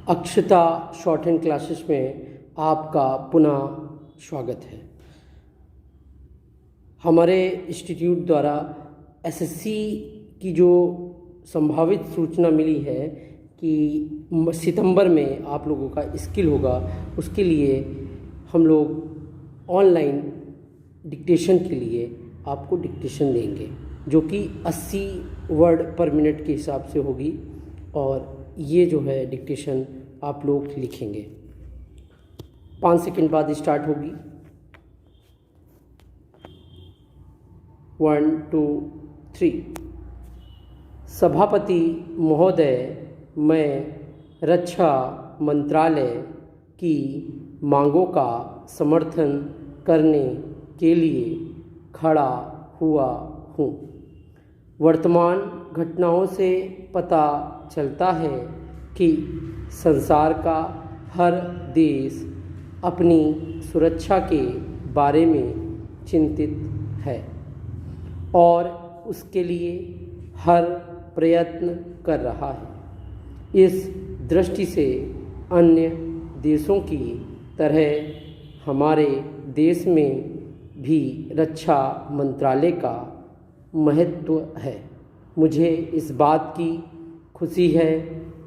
अक्षता short hand classes में आपका पुनः स्वागत है। हमारे इंस्टीट्यूट द्वारा एसएससी की जो संभावित सूचना मिली है कि सितंबर में आप लोगों का स्किल होगा, उसके लिए हम लोग ऑनलाइन डिक्टेशन के लिए आपको डिक्टेशन देंगे जो कि 80 वर्ड पर मिनट के हिसाब से होगी और ये जो है डिक्टेशन आप लोग लिखेंगे। 5 सेकंड बाद स्टार्ट होगी। 1 2 3। सभापति महोदय, मैं रक्षा मंत्रालय की मांगों का समर्थन करने के लिए खड़ा हुआ हूँ। वर्तमान घटनाओं से पता चलता है कि संसार का हर देश अपनी सुरक्षा के बारे में चिंतित है और उसके लिए हर प्रयत्न कर रहा है। इस दृष्टि से अन्य देशों की तरह हमारे देश में भी रक्षा मंत्रालय का महत्व है। मुझे इस बात की खुशी है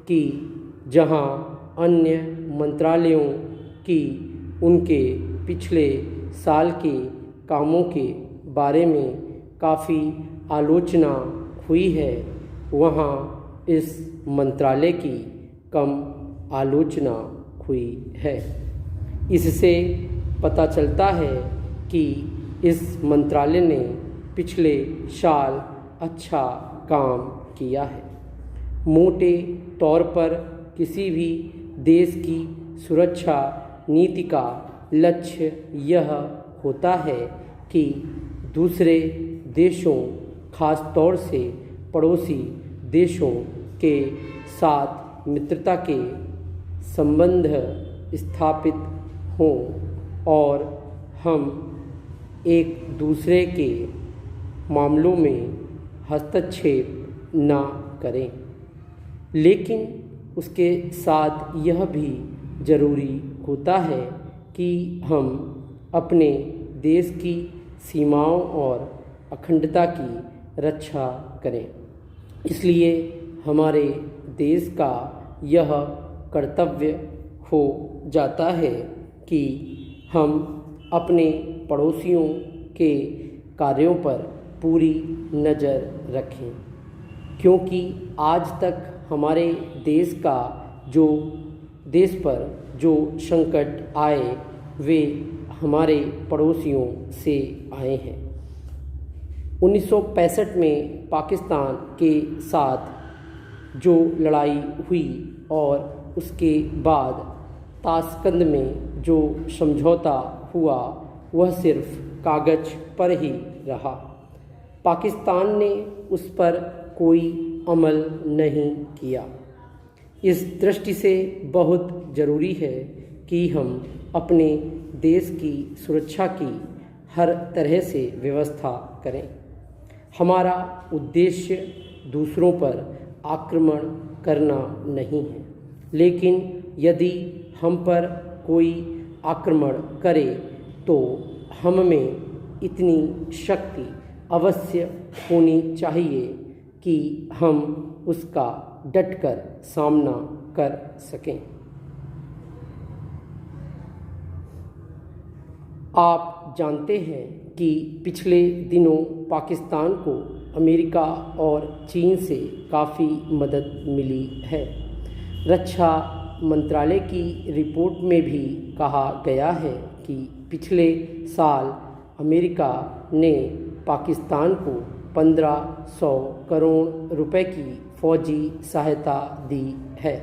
कि जहां अन्य मंत्रालयों की उनके पिछले साल के कामों के बारे में काफ़ी आलोचना हुई है, वहां इस मंत्रालय की कम आलोचना हुई है। इससे पता चलता है कि इस मंत्रालय ने पिछले साल अच्छा काम किया है। मोटे तौर पर किसी भी देश की सुरक्षा नीति का लक्ष्य यह होता है कि दूसरे देशों, खास तौर से पड़ोसी देशों के साथ मित्रता के संबंध स्थापित हों और हम एक दूसरे के मामलों में हस्तक्षेप न करें। लेकिन उसके साथ यह भी ज़रूरी होता है कि हम अपने देश की सीमाओं और अखंडता की रक्षा करें। इसलिए हमारे देश का यह कर्तव्य हो जाता है कि हम अपने पड़ोसियों के कार्यों पर पूरी नज़र रखें, क्योंकि आज तक हमारे देश पर जो संकट आए वे हमारे पड़ोसियों से आए हैं। 1965 में पाकिस्तान के साथ जो लड़ाई हुई और उसके बाद ताशकंद में जो समझौता हुआ वह सिर्फ कागज़ पर ही रहा। पाकिस्तान ने उस पर कोई अमल नहीं किया। इस दृष्टि से बहुत ज़रूरी है कि हम अपने देश की सुरक्षा की हर तरह से व्यवस्था करें। हमारा उद्देश्य दूसरों पर आक्रमण करना नहीं है, लेकिन यदि हम पर कोई आक्रमण करे तो हम में इतनी शक्ति अवश्य होनी चाहिए कि हम उसका डटकर सामना कर सकें। आप जानते हैं कि पिछले दिनों पाकिस्तान को अमेरिका और चीन से काफ़ी मदद मिली है। रक्षा मंत्रालय की रिपोर्ट में भी कहा गया है कि पिछले साल अमेरिका ने पाकिस्तान को 1500 करोड़ रुपए की फौजी सहायता दी है।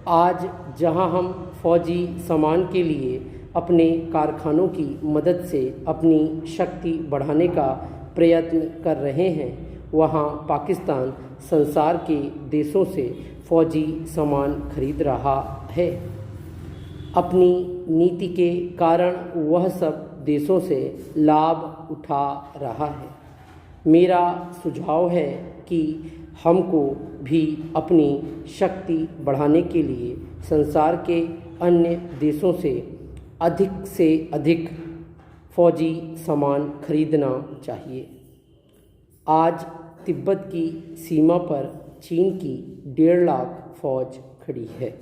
आज जहां हम फौजी सामान के लिए अपने कारखानों की मदद से अपनी शक्ति बढ़ाने का प्रयत्न कर रहे हैं, वहां पाकिस्तान संसार के देशों से फौजी सामान खरीद रहा है। अपनी नीति के कारण वह सब देशों से लाभ उठा रहा है। मेरा सुझाव है कि हमको भी अपनी शक्ति बढ़ाने के लिए संसार के अन्य देशों से अधिक फौजी सामान खरीदना चाहिए। आज तिब्बत की सीमा पर चीन की 1.5 लाख फौज खड़ी है।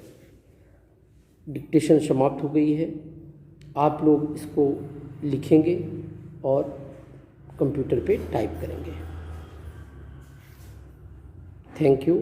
डिक्टेशन समाप्त हो गई है। आप लोग इसको लिखेंगे और कंप्यूटर पे टाइप करेंगे। Thank you.